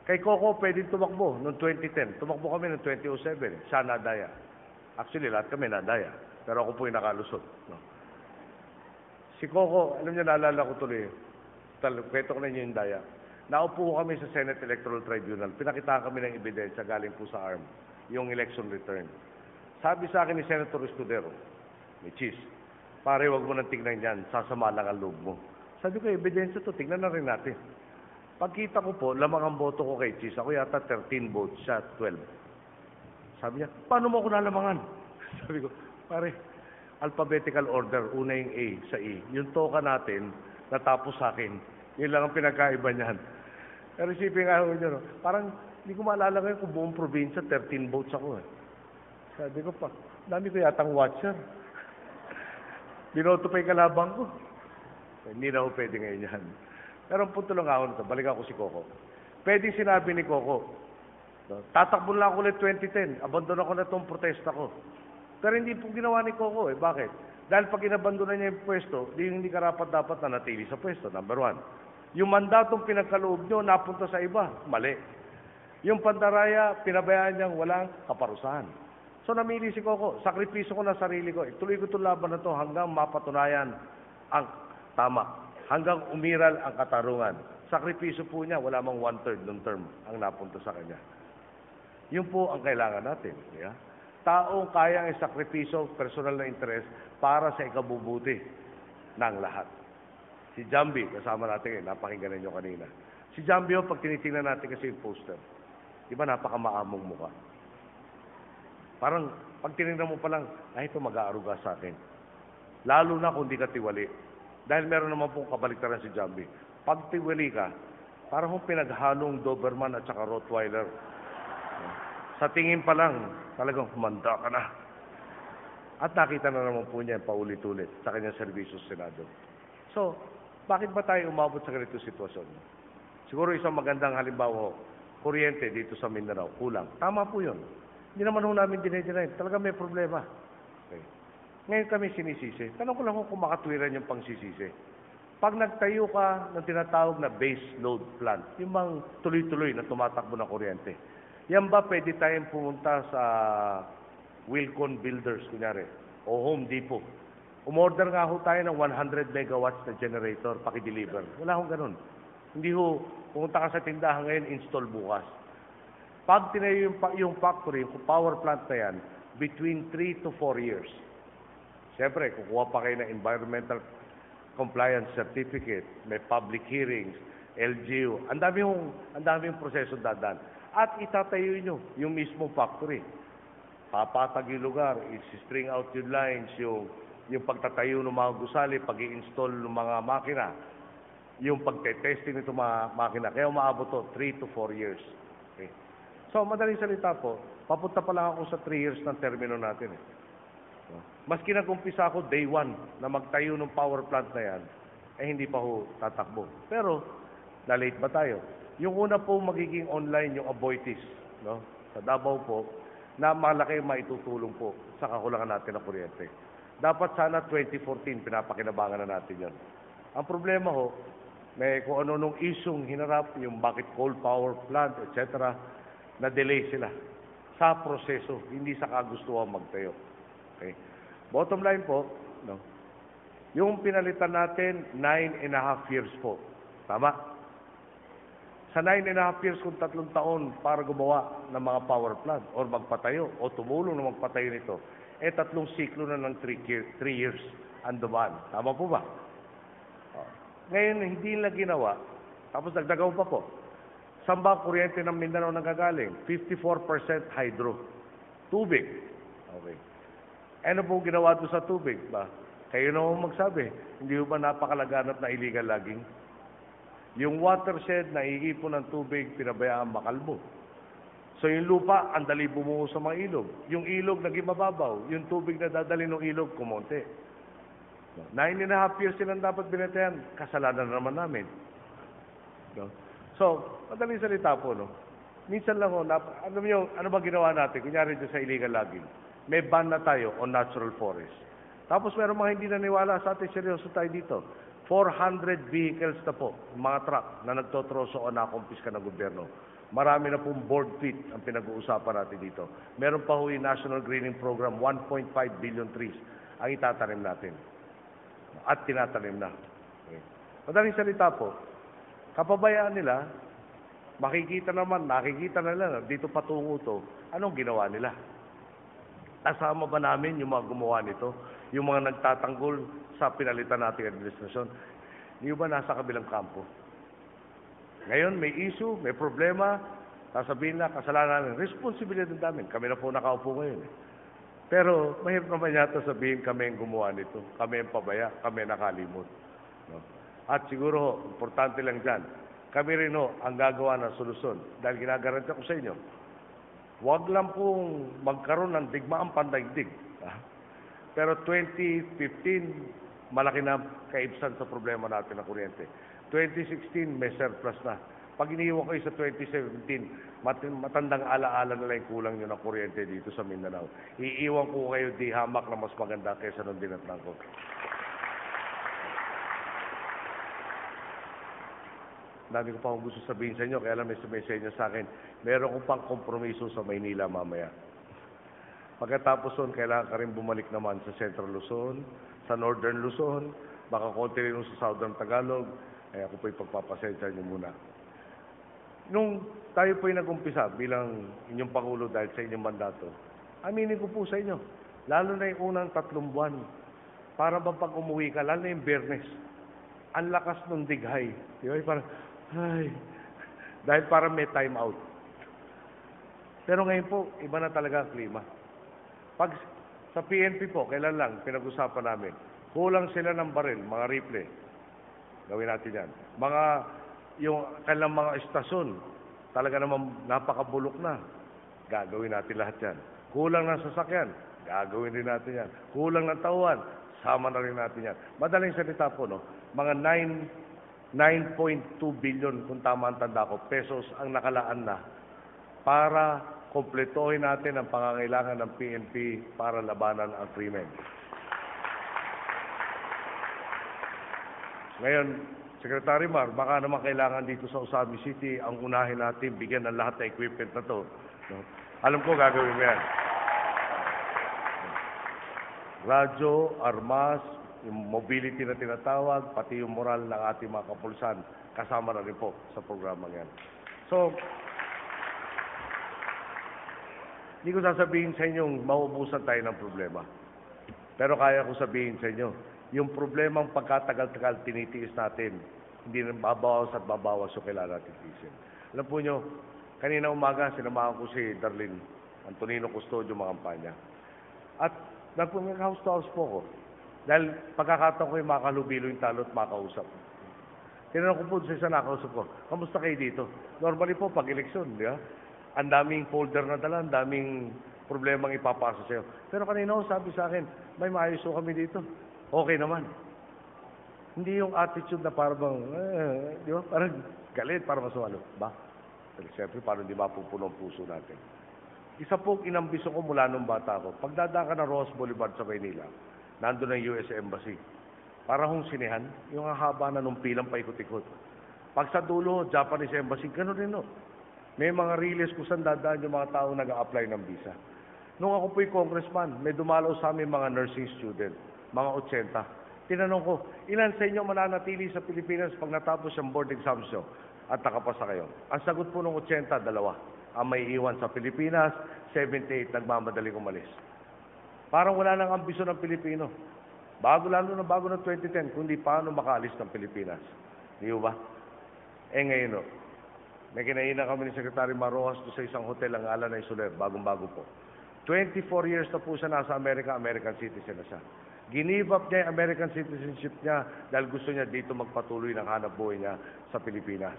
J: Kay Coco, pwedeng tumakbo noong 2010. Tumakbo kami noong 2007. Siya nadaya. Actually, lahat kami nadaya. Pero ako po yung nakalusot. No? Si Coco, alam niyo, naalala ko tuloy. Kwento ko na niyo yung daya. Naupo kami sa Senate Electoral Tribunal. Pinakitaan kami ng ebidensya galing po sa ARM, yung election return. Sabi sa akin ni Senator Escudero, may cheese, pare, wag mo nang tignan yan, sasama lang ang loob mo. Sabi ko, ebidensya to, tignan na rin natin. Pagkita ko po, lamang ang boto ko kay cheese. Ako yata 13 votes, siya 12. Sabi niya, paano mo ako nalamangan? Sabi ko, pare, alphabetical order, una yung A sa E. Yung toka natin, natapos sa akin. Yun lang ang pinagkaiba niyan. Pero isipin nga ho nyo, no? Parang hindi ko maalala ngayon kung buong probinsya, 13 votes ako eh. Sabi ko pa, dami ko yatang watcher. Binoto pa yung kalabang ko. Hindi na ako pwede ngayon yan. Pero ang punto lang ako nito, balik ako si Coco. Pwede sinabi ni Coco, no? Tatakbo lang ako ulit 2010, abandon ako na itong protesta ko. Pero hindi po ginawa ni Coco eh. Bakit? Dahil pag inabandonan niya yung pwesto, hindi karapat-dapat na natili sa pwesto, number 1. Yung mandatong pinagkaloob nyo, napunta sa iba, mali. Yung pandaraya, pinabayaan niyang walang kaparusahan. So namili si Coco, sakripiso ko na sarili ko. Ituloy ko itong laban na ito hanggang mapatunayan ang tama. Hanggang umiral ang katarungan. Sakripiso po niya, wala mang 1/3 ng term ang napunta sa kanya. Yun po ang kailangan natin. Yeah? Taong kayang isakripiso, personal na interest para sa ikabubuti ng lahat. Si Jambi, kasama natin napakinggan ninyo kanina. Si Jambi, pag tinitingnan natin kasi yung poster, di ba napakamaamong mukha? Parang, pag tinignan mo pa lang, ay ito mag-aaruga sa akin. Lalo na kung di ka tiwali. Dahil meron naman pong kabaliktaran si Jambi. Pag tiwali ka, parang kung pinaghalong Doberman at saka Rottweiler. Sa tingin pa lang, talagang humanda ka na. At nakita na naman po niya paulit-ulit sa kanyang serbisyo sa Senado. So, bakit ba tayo umabot sa ganitong sitwasyon? Siguro isang magandang halimbawa, kuryente dito sa Mindanao, kulang. Tama po yun. Hindi naman ho namin dinay-deny. Talaga may problema. Okay. Ngayon kami sinisisi. Tanong ko lang kung makatwiran yung pangsisisi. Pag nagtayo ka ng tinatawag na base load plant, yung bang tuloy-tuloy na tumatakbo ng kuryente, yan ba pwede tayong pumunta sa Wilcon Builders, kunyari, o Home Depot? Umorder nga ho tayo ng 100 megawatts na generator, paki-deliver. Wala hong ganun. Hindi ho, pumunta ka sa tindahan ngayon, install bukas. Pag tinayo yung factory, yung power plant na yan, between 3 to 4 years. Siyempre, kukuha pa kayo ng environmental compliance certificate, may public hearings, LGU, ang dami yung proseso dadaan. At itatayo nyo yung mismong factory. Papatag yung lugar, i-string out yung lines, yung pagtatayo ng mga gusali, pag-i-install ng mga makina, yung pagte-testing nito mga makina. Kaya umaabot to 3 to 4 years. Okay. So, madaling salita po, papunta pa lang ako sa 3 years ng termino natin. Maski nag-umpisa ako day 1 na magtayo ng power plant na yan, hindi pa ho tatakbo. Pero, na-late ba tayo? Yung una po magiging online yung Aboitiz, no? Sa Davao po, na malaki maitutulong po sa kakulangan natin ng kuryente. Dapat sana 2014, pinapakinabangan na natin yon. Ang problema ho, may kung ano nung isyong hinarap, yung bakit coal power plant, etc., na-delay sila sa proseso, hindi sa kagustuhan magtayo. Okay. Bottom line po, no? Yung pinalitan natin, 9.5 years po. Tama? Sa 9.5 years, kung 3 taon para gumawa ng mga power plant or magpatayo o tumulong na magpatayo nito, 3 siklo na ng 3 years ang dumaan. Tama po ba? Ngayon, hindi nila ginawa. Tapos nagdagaw pa po. Saan ba kuryente ng Mindanao nanggagaling? 54% hydro. Tubig. Okay. Ano po ginawa doon sa tubig ba? Kayo na magsabi. Hindi ba napakalaganap na illegal logging? Yung watershed na iipon ng tubig, pinabayaan makalbo. So yung lupa, ang dali bumuho sa mga ilog. Yung ilog naging mababaw. Yung tubig na dadali ng ilog, kumonte. 9.5 years silang dapat binatayan. Kasalanan naman namin. No? So, madaling salita po, no? Minsan lang, ano ba ginawa natin? Kunyari dyan sa illegal logging. may ban na tayo on natural forest. Tapos meron mga hindi naniwala sa atin, seryoso tayo dito. 400 vehicles na po, mga truck na nagtotroso o nakumpiska ng gobyerno. Marami na pong board feet ang pinag-uusapan natin dito. Meron pa ho yung National Greening Program, 1.5 billion trees ang itatanim natin. At tinatanim na. Okay. Madaling salita po, kapabayaan nila, nakikita na lang, dito patungo to, anong ginawa nila? Kasama ba namin yung mga gumawa nito? Yung mga nagtatanggol sa pinalitan nating administrasyon? Hindi ba nasa kabilang kampo? Ngayon, may issue, may problema, sasabihin na, kasalanan namin, responsibilidad namin. Kami na po nakaupo ngayon. Pero, mahirap naman yata sabihin kami ang gumawa nito. Kami ang pabaya, kami ang nakalimot. No? At siguro, importante lang dyan, kami rin ang gagawa ng solusyon. Dahil ginagaranti ko sa inyo, huwag lang pong magkaroon ng digmaang pandaigdig. Pero 2015, malaki na kaibsan sa problema natin ng kuryente. 2016, may surplus na. Pag iniiwan kayo sa 2017, matandang alaala na lang yung kulang nyo ng kuryente dito sa Mindanao. Iiwan ko kayo di hamak na mas maganda kaysa nung dinatnan ko. Dami ko pa akong gusto sabihin sa inyo, kaya lang may sumisenya sa akin. Meron ko pang kompromiso sa Maynila mamaya. Pagkatapos nun, kailangan ka rin bumalik naman sa Central Luzon, sa Northern Luzon, baka konti rin sa Southern Tagalog, kaya ako po'y pagpapasensya niyo muna. Nung tayo po'y nag-umpisa bilang inyong Pangulo dahil sa inyong mandato, aminin ko po sa inyo, lalo na yung unang 3 buwan, para ba pag umuwi ka, lalo na yung Biyernes, ang lakas ng dighay. Di ba? Parang, ay, dahil parang may time out. Pero ngayon po, iba na talaga ang klima. Pag sa PNP po, kailan lang, pinag-usapan namin, kulang sila ng baril, mga rifle. Gawin natin yan. Yung kailang mga estasyon, talaga naman napakabulok na. Gagawin natin lahat yan. Kulang ng sasakyan, gagawin rin natin yan. Kulang ng tauhan, sama na rin natin yan. Madaling salita po, no? Mga 9.2 billion, kung tama ang tanda ko, pesos ang nakalaan na para kompletohin natin ang pangangailangan ng PNP para labanan ang krimen. Ngayon, Secretary Mar, baka naman kailangan dito sa Usami City ang unahin natin, bigyan ng lahat ng equipment na to. No? Alam ko gagawin mo yan. Radyo, armas, yung mobility na tinatawag, pati yung moral ng ating mga kapulisan, kasama na rin po sa programa yan. So, hindi ko sasabihin sa inyong mauubusan tayo ng problema. Pero kaya ko sabihin sa inyo, yung problemang pagkatagal-tagal tinitiis natin, hindi na babawas at babawas so kailangan natin tiisin. Alam po nyo, kanina umaga, sinamahan ko si Darlene Antonino Custodio makampanya. At nagpumig-house to house po ko. Dahil pagkakataon ko yung makalubilo yung talo at makausap. Tinanong ko po sa isa nakausap ko, kamusta kayo dito? Normally po, pag eleksyon, di ba? Ang daming folder na dala, ang daming problemang ipapasa sa'yo. Pero kanina sabi sa akin, may maayos ko kami dito. Okay naman. Hindi yung attitude na parang, di ba? Parang galit, parang masumalo. Ba? Siyempre, parang di ba pupuno ang puso natin. Isa po inambisyon ko mula nung bata ko. Pagdadaan ka ng Ross Boulevard sa Maynila, nandun ang US Embassy. Para hong sinehan, yung haba na nung pilang paikot-ikot. Pag sa dulo, Japanese Embassy, gano'n rin no. May mga release kung saan dadaan yung mga tao nag-a-apply ng visa. Nung ako po'y congressman, may dumalaw sa amin mga nursing student, mga 80. Tinanong ko, ilan sa inyo mananatili sa Pilipinas pag natapos yung board exams nyo at nakapasa kayo? Ang sagot po ng 80, 2. Ang may iwan sa Pilipinas, 78 nagmamadaling umalis. Parang wala nang ambisyon ng Pilipino. Lalo na bago ng 2010, kundi paano makaalis ng Pilipinas. Di ba? Ngayon no. May kinaina kami ni Secretary Marojas sa isang hotel ang ala na Soler, bagong-bago po. 24 years na po siya nasa Amerika, American citizen na siya. Give up niya yung American citizenship niya dahil gusto niya dito magpatuloy ng hanap buhay niya sa Pilipinas.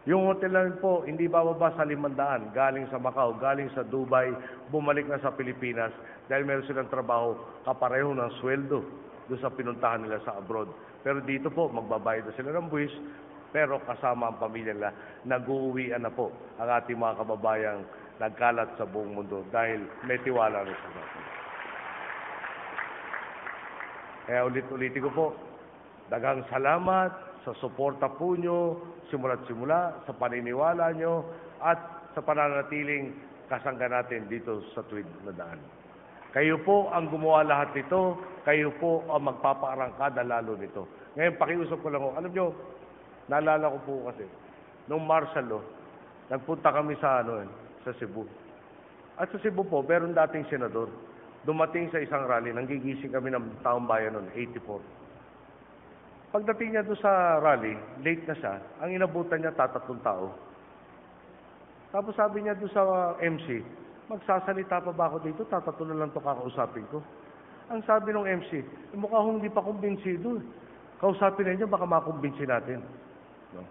J: Yung hotel na rin po, hindi bababa sa 500, galing sa Macau, galing sa Dubai, bumalik na sa Pilipinas dahil meron silang trabaho kapareho ng sweldo doon sa pinuntahan nila sa abroad. Pero dito po, magbabayad na sila ng buwis, pero kasama ang pamilya nila, nag-uuwian na po ang ating mga kababayang nagkalat sa buong mundo dahil may tiwala rin sa natin. Kaya ulit-ulitin ko po, daghang salamat sa suporta po nyo, simula't simula, sa paniniwala nyo, at sa pananatiling kasangga natin dito sa tuwid na daan. Kayo po ang gumawa lahat nito, kayo po ang magpapaarangkada lalo nito. Ngayon, pakiusap ko lang ho. Alam nyo, naalala ko po kasi, nung martial law, nagpunta kami sa Cebu. At sa Cebu po, meron dating senador. Dumating sa isang rally, nanggigising kami ng taong bayan noon, 84. Pagdating niya doon sa rally, late na siya, ang inabutan niya 3 tao. Tapos sabi niya doon sa MC, magsasalita pa ba ako dito? 3 na lang ito kakausapin ko. Ang sabi ng MC, mukha hindi pa kumbinsido. Kausapin na niyo, baka makumbinsi natin. No?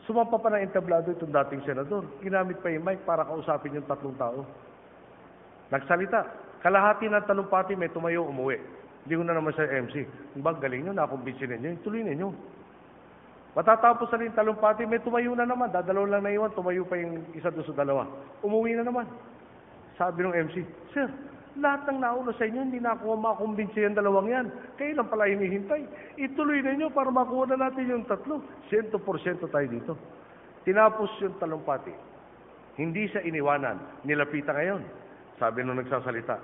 J: Sumampa pa ng entablado itong dating senador. Ginamit pa yung mic para kausapin yung 3 tao. Nagsalita. Kalahati ng talumpati may tumayo, umuwi. Hindi ko na naman sa MC. Bang galing nyo, nakumbinsi ninyo. Tuloy ninyo. Matatapos na rin talumpati, may tumayo na naman. Dadalaw lang na iwan, tumayo pa yung isa doon sa dalawa. Umuwi na naman. Sabi ng MC, Sir, lahat ng nauna sa inyo, hindi na ako makumbinsi yung 2 yan. Kayo lang pala hinihintay. Ituloy ninyo para makuha na natin yung 3. 100% tayo dito. Tinapos yung talumpati. Hindi siya iniwanan. Nilapitan ngayon. Sabi nung nagsasalita,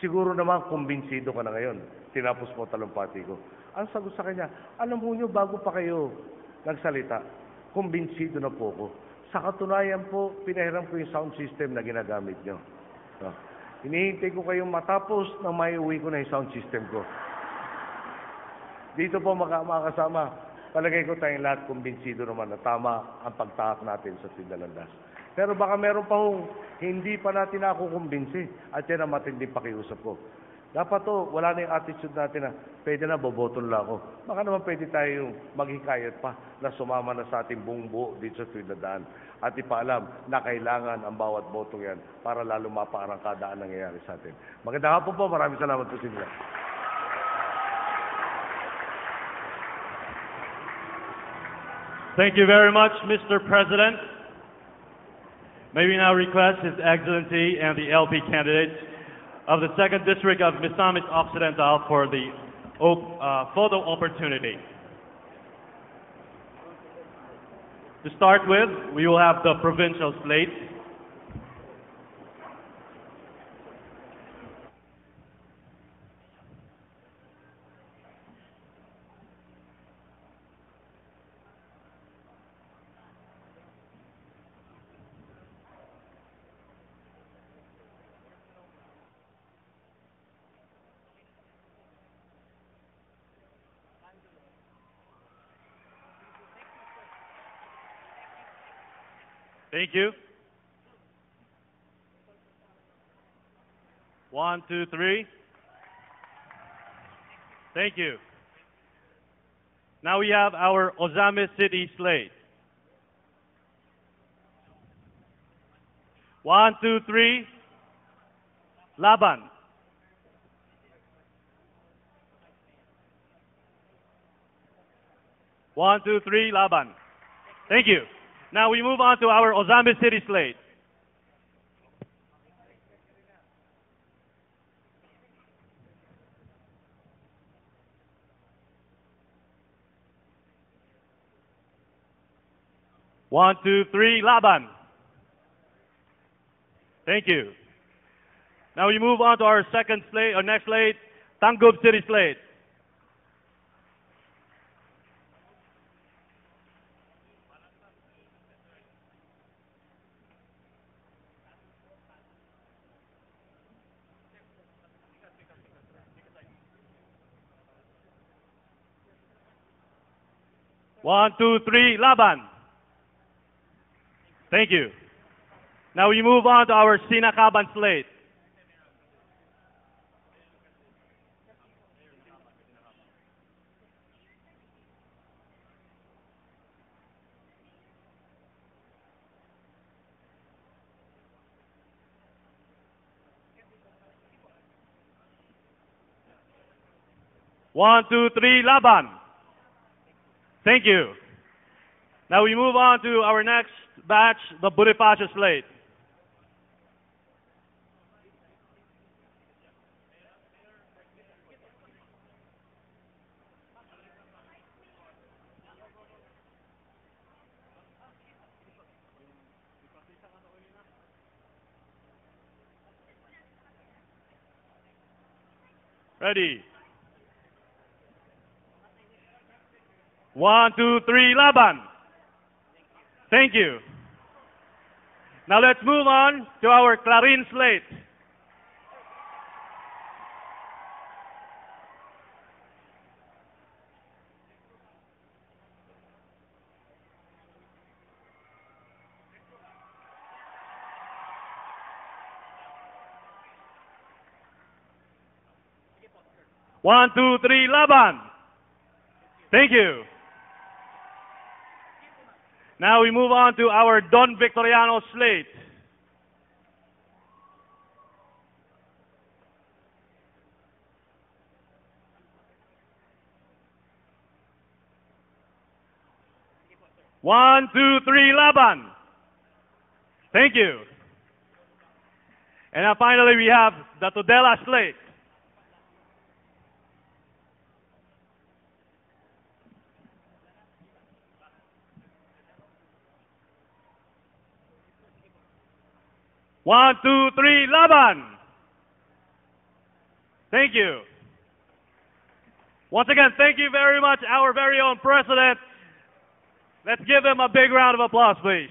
J: siguro naman kumbinsido ka na ngayon. Tinapos mo talumpati ko. Ang sagot sa kanya, alam mo nyo, bago pa kayo nagsalita, kumbinsido na po ko. Sa katunayan po, pinahiram ko yung sound system na ginagamit nyo. No. Hinihintay ko kayong matapos na may uwi ko na yung sound system ko. Dito po makakasama, palagay ko tayong lahat kumbinsido naman na tama ang pagtahak natin sa Sindalandas. Pero baka meron pa hong hindi pa natin nakukumbinsi at yan ang matinding pakiusap ko. Dapat to, wala na yung attitude natin na pwede na, boboto lang ako. Baka naman pwede tayong maghikayat pa na sumama na sa ating buong buo dito sa tuwid na daan. At ipaalam na kailangan ang bawat botong yan para lalo mapaarangkada ang nangyayari sa atin. Magandang hapon po, maraming salamat po sa inyo.
H: Thank you very much, Mr. President. May we now request His Excellency and the LP candidates of the 2nd District of Misamis Occidental for the photo opportunity. To start with, we will have the provincial slate. Thank you. 1, 2, 3. Thank you. Now we have our Ozamis City slate. 1, 2, 3. Laban. 1, 2, 3. Laban. Thank you. Now we move on to our Ozamis City slate. One, two, three, Laban. Thank you. Now we move on to our second slate, our next slate, Tangub City slate. One, two, three, Laban. Thank you. Now we move on to our Sinakaban slate. One, two, three, Laban. Thank you. Now we move on to our next batch, the Bonifacio slate. Ready. 1, 2, 3, laban. Thank you. Now let's move on to our Clarin slate. One, two, three, laban. Thank you. Now we move on to our Don Victoriano slate. One, two, three, laban. Thank you. And now finally we have the Tudela slate. One, two, three, laban. Thank you. Once again, thank you very much, our very own president. Let's give him a big round of applause, please.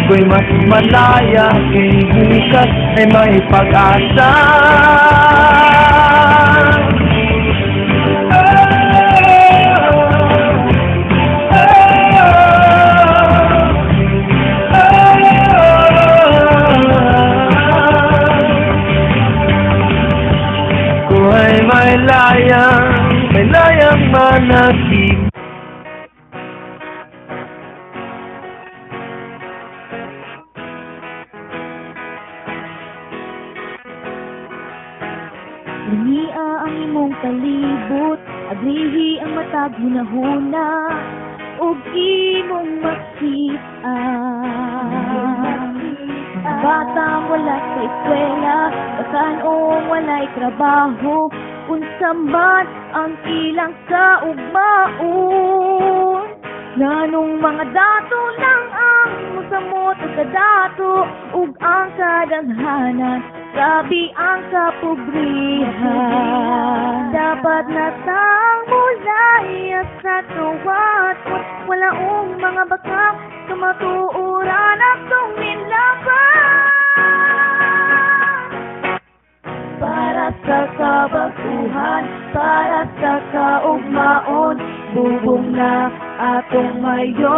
F: ako'y mas malaya, kay bukas ay may pag-asa. Ay may layang manatili.
G: Lunia ang imong palibot, aglihi ang matag hunahuna, ug imong makita. Batang wala sa eskwela, bakanong walay trabaho, unsa man ang ilang kaugmaon. Nanong mga dato lang ang musamot o kadato, ug ang kadaghanan, grabe ang kapobrihan. Dapat natang mulayas sa tuwat, walaong mga bakang tumatuuran atong nilaban. Para sa kabaguhan, para sa kaugmaon, bubong na atong mayon.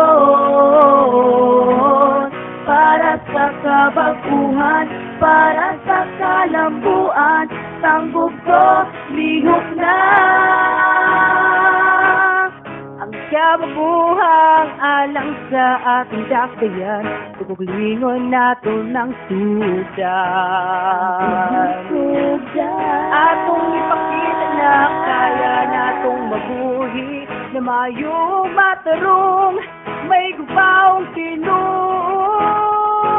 G: Para sa kabaguhan, para sa kalambuan, tanggol ko, lihok na. Ang kababuhang alang sa ating dakbayan, tuguglingon nato ng sudan. Atong ipakita na kaya natong mabuhi, na mayong matarong, may gubaong tinuon.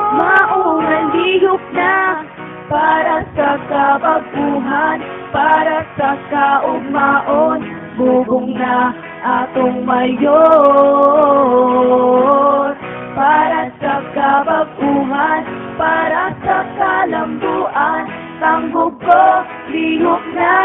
G: Maunang lihok na, para sa kabaguhan, para sa kaugmaon, bubong na atong mayon. Para sa kabaguhan, para sa kalambuan, tanggol ko, lihok na.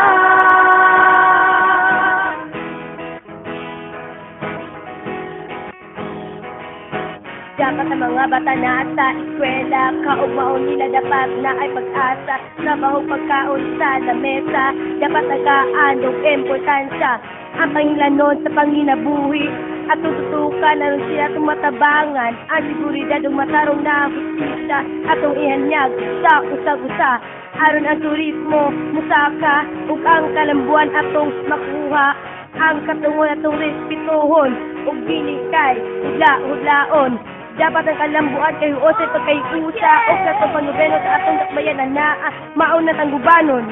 G: Dapat ang mga bata na sa eskwela, kaugmaon nila dapat na ay pag-asa, na mahong pagkaon sa lamesa, dapat nagaanong importansya ang pangilanon sa panginabuhi, at tututukan na rin sila tumatabangan ang seguridad ng matarong na hustisya atong ihanyag sa usag-usa. Aron ang turismo, musaka, ug ang kalambuan atong makuha, ang katungon atong respetuhon, ug binikay, hudla-hudlaon. Dapat ang kalambuan kay huosay pagkayusa o sa panubeno sa atong dakbayan na naa mauna tanggubanon.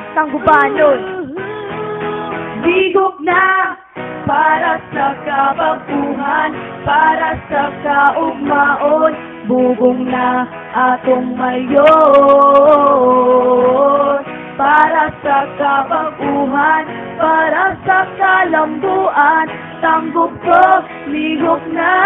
G: Bigok na para sa kabaguhan, para sa kaugmaon, bubong na atong mayon. Para sa kabaguhan, para sa kalambuan, tanggol ko, lihok na.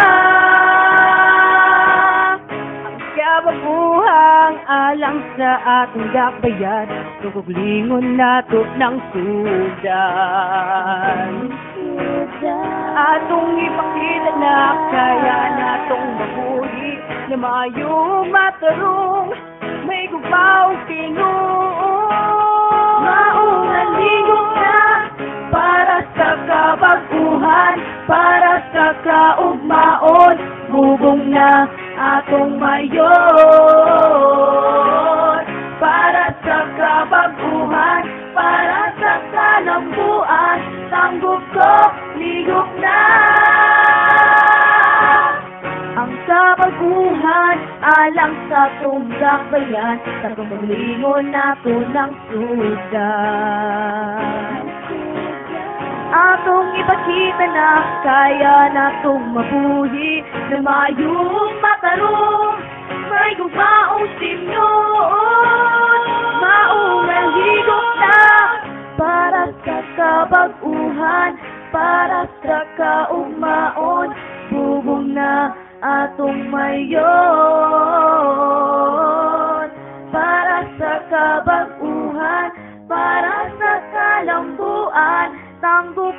G: Kababuhang alang sa ating dakbayan, tuguglingon nato ng sudan. Atong ipakita na kaya natong mabuhi, na mayong matarong, may gubaw tinuon. Maunang lihok na, para sa kabaguhan, para sa kaugmaon, bubong na atong mayon. Para sa kabaguhan, para sa kalambuan, tanggol ko, lihok na. Ang kabaguhan, alang sa dakbayan, sa paglingon nato ng sudan. Atong ipakita na kaya natong mabuhi, na mayong matarong, may gubaong simnoon. Maunang higop na, para sa kabaguhan, para sa kaugmaon, bubong na atong mayon. Para sa kabaguhan, para sa kalambuan, tanggol